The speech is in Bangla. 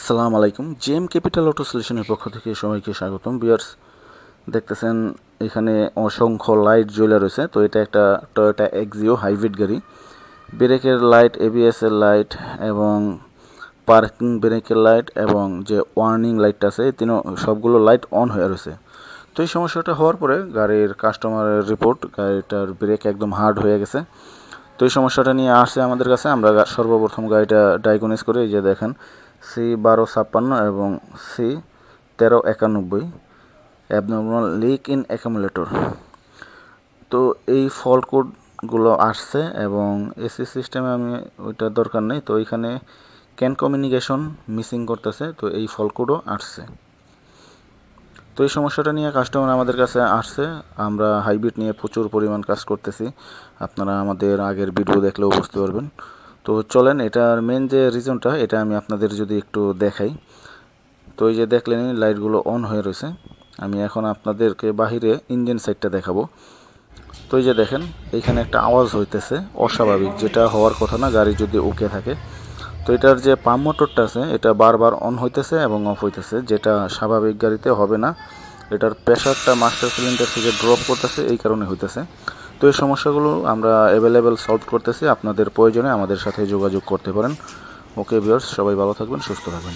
আসসালামু আলাইকুম। জেএম ক্যাপিটাল অটো সলিউশনের পক্ষ থেকে সবাইকে স্বাগতম। ভিউয়ার্স, দেখতেছেন এখানে অসংখ্য লাইট জ্বলে রয়েছে। তো এটা একটা টয়োটা এক্সিও হাইব্রিড গাড়ি। ব্রেকের লাইট, এবিএস এর লাইট এবং পার্কিং ব্রেকের লাইট এবং যে ওয়ার্নিং লাইটটা আছে, সবগুলো লাইট অন হয়ে রয়েছে। তো এই সমস্যাটা হওয়ার পরে গাড়ির কাস্টমারের রিপোর্ট, গাড়িটার ব্রেক একদম হার্ড হয়ে গেছে। তো এই সমস্যাটা নিয়ে আসছে আমাদের কাছে। আমরা সর্বপ্রথম গাড়িটা ডায়াগনোজ করে, এই যে দেখেন C1256 এবং C1391 abnormal leak in accumulator. তো এই ফল্ট কোডগুলো আসছে এবং এসি সিস্টেমে আমি ওইটা দরকার নেই। তো এখানে ক্যান কমিউনিকেশন মিসিং করতেছে, তো এই ফল্ট কোডও আসছে। তো এই সমস্যাটা নিয়ে কাস্টমার আমাদের কাছে আসছে। আমরা হাইব্রিড নিয়ে প্রচুর পরিমাণ কাজ করতেছি, আপনারা আমাদের আগের ভিডিও দেখলেও বুঝতে পারবেন। তো চলেন, এটার মেন যে রিজনটা এটা আমি আপনাদের যদি একটু দেখাই। তো এই যে দেখলেন লাইটগুলো অন হয়ে রয়েছে। আমি এখন আপনাদেরকে বাহিরে ইঞ্জিন সাইডটা দেখাবো। তো এই যে দেখেন এইখানে একটা আওয়াজ হইতেছে অস্বাভাবিক, যেটা হওয়ার কথা না গাড়ি যদি ওকে থাকে। তো এটার যে পাম্প মোটরটা আছে এটা বারবার অন হইতেছে এবং অফ হইতেছে, যেটা স্বাভাবিক গাড়িতে হবে না। এটার প্রেশারটা মাস্টার সিলিন্ডার থেকে ড্রপ করতেছে, এই কারণে হইতেছে। তো এই সমস্যাগুলো আমরা অ্যাভেলেবেল সলভ করতেছি। আপনাদের প্রয়োজনে আমাদের সাথে যোগাযোগ করতে পারেন। ওকে ভিউয়ার্স, সবাই ভালো থাকবেন, সুস্থ থাকবেন।